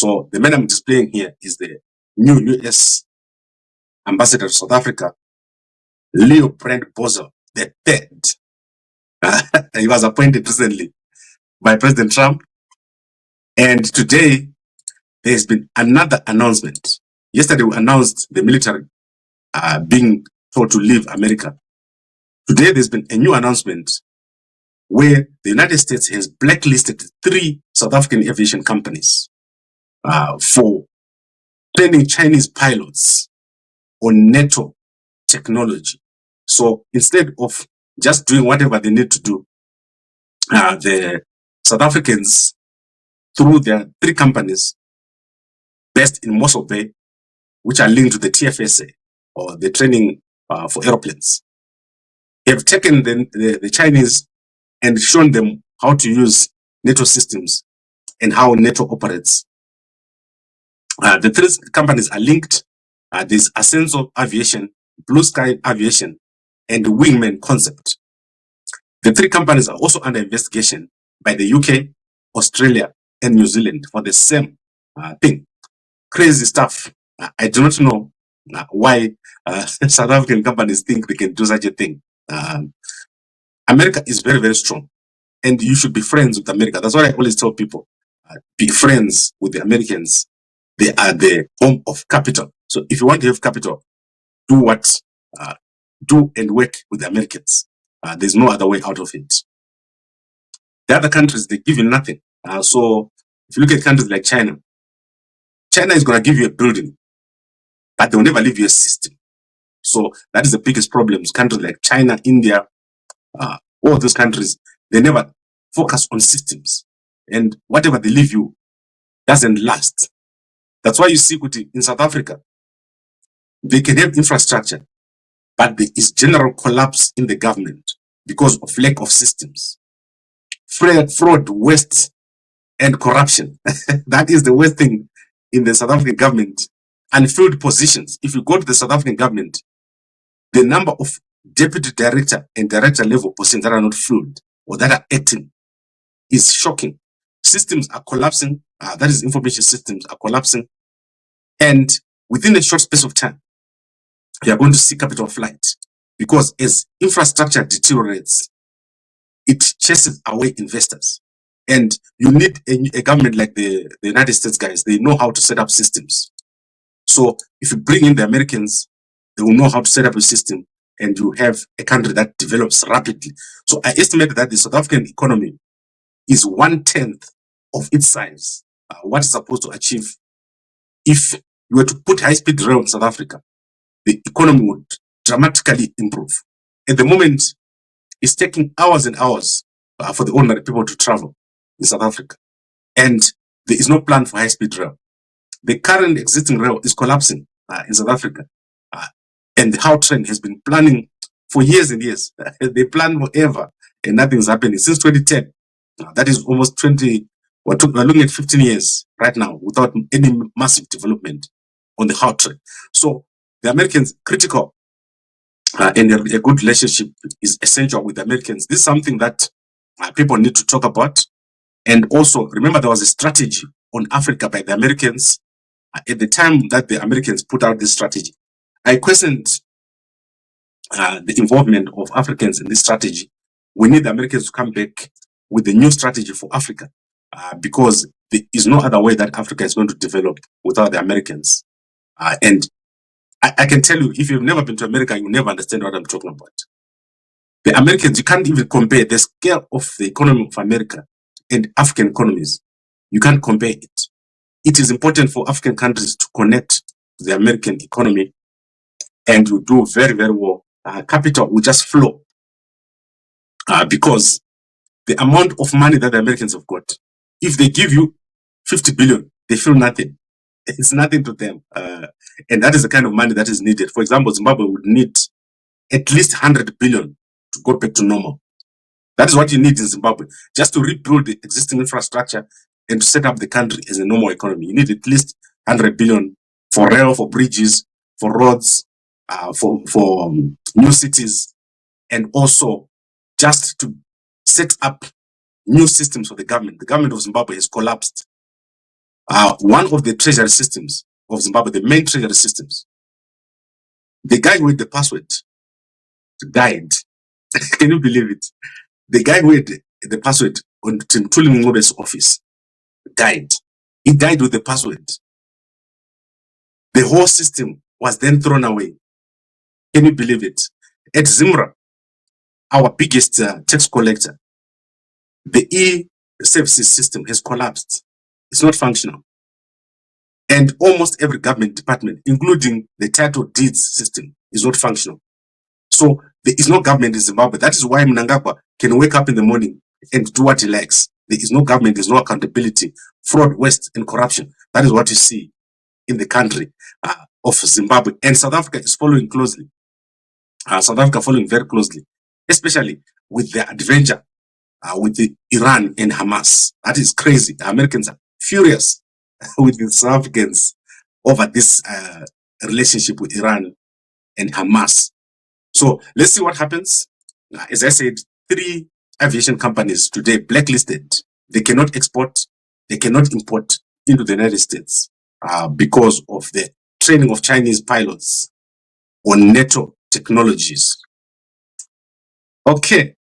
So the man I'm displaying here is the new US ambassador to South Africa, Leo Brand Bozo the third. He was appointed recently by President Trump. And today, there's been another announcement. Yesterday, we announced the military being told to leave America. Today, there's been a new announcement where the United States has blacklisted 3 South African aviation companies for training Chinese pilots on NATO technology. So instead of just doing whatever they need to do, the South Africans, through their 3 companies based in Mossel Bay, which are linked to the TFSA or the training for aeroplanes, have taken the Chinese and shown them how to use NATO systems and how NATO operates. The 3 companies are linked. There's Ascenso Aviation, Blue Sky Aviation, and Wingman Concept. The 3 companies are also under investigation by the UK, Australia, and New Zealand for the same thing. Crazy stuff. I do not know why South African companies think they can do such a thing. America is very, very strong, and you should be friends with America. That's what I always tell people. Be friends with the Americans. They are the home of capital. So if you want to have capital, do and work with the Americans. There's no other way out of it. The other countries, they give you nothing. So if you look at countries like China, China is going to give you a building, but they'll never leave you a system. So that is the biggest problem. Countries like China, India, all those countries, they never focus on systems. And whatever they leave you doesn't last. That's why you see in South Africa, they can have infrastructure, but there is general collapse in the government because of lack of systems. Fraud, waste, and corruption. That is the worst thing in the South African government. Unfilled positions. If you go to the South African government, the number of deputy director and director level positions that are not filled or that are acting is shocking. Systems are collapsing. That is, information systems are collapsing. And within a short space of time, you are going to see capital flight, because as infrastructure deteriorates, it chases away investors. And you need a government like the United States guys. They know how to set up systems. So if you bring in the Americans, they will know how to set up a system, and you have a country that develops rapidly. So I estimate that the South African economy is 1/10 of its size, what it's supposed to achieve. If you were to put high-speed rail in South Africa, the economy would dramatically improve. At the moment, it's taking hours and hours for the ordinary people to travel in South Africa. And there is no plan for high-speed rail. The current existing rail is collapsing in South Africa. And the Gautrain has been planning for years and years. They plan forever, and nothing's happening since 2010. That is almost 20. We're looking at 15 years right now without any massive development on the Gautrain. So the Americans critical, and a good relationship is essential with the Americans. This is something that people need to talk about. And also remember, there was a strategy on Africa by the Americans at the time that the Americans put out this strategy. I questioned the involvement of Africans in this strategy. We need the Americans to come back with a new strategy for Africa, because there is no other way that Africa is going to develop without the Americans. And I can tell you, if you've never been to America, you never understand what I'm talking about. The Americans, you can't even compare the scale of the economy of America and African economies. You can't compare it. It is important for African countries to connect to the American economy, and you do very, very well. Capital will just flow, because the amount of money that the Americans have got, if they give you 50 billion, they feel nothing. It's nothing to them. And that is the kind of money that is needed. For example, Zimbabwe would need at least 100 billion to go back to normal. That is what you need in Zimbabwe, just to rebuild the existing infrastructure and to set up the country as a normal economy. You need at least 100 billion for rail, for bridges, for roads, for new cities, and also just to set up new systems for the government. The government of Zimbabwe has collapsed. one of the treasury systems of Zimbabwe, the main treasury systems, the guy with the password died. Can you believe it? The guy who had the password on Tuli Ngobe's office died. He died with the password. The whole system was then thrown away. Can you believe it? At Zimra, our biggest tax collector, the e-services system has collapsed. It's not functional. And almost every government department, including the title deeds system, is not functional. So there is no government in Zimbabwe. That is why Mnangagwa can wake up in the morning and do what he likes. There is no government, there's no accountability, fraud, waste, and corruption. That is what you see in the country of Zimbabwe. And South Africa is following closely. South Africa following very closely, especially with the adventure with the Iran and Hamas. That is crazy. The Americans are furious with the South Africans over this relationship with Iran and Hamas. So let's see what happens. As I said, 3 aviation companies today blacklisted. They cannot export, they cannot import into the United States because of the training of Chinese pilots on NATO technologies. Okay,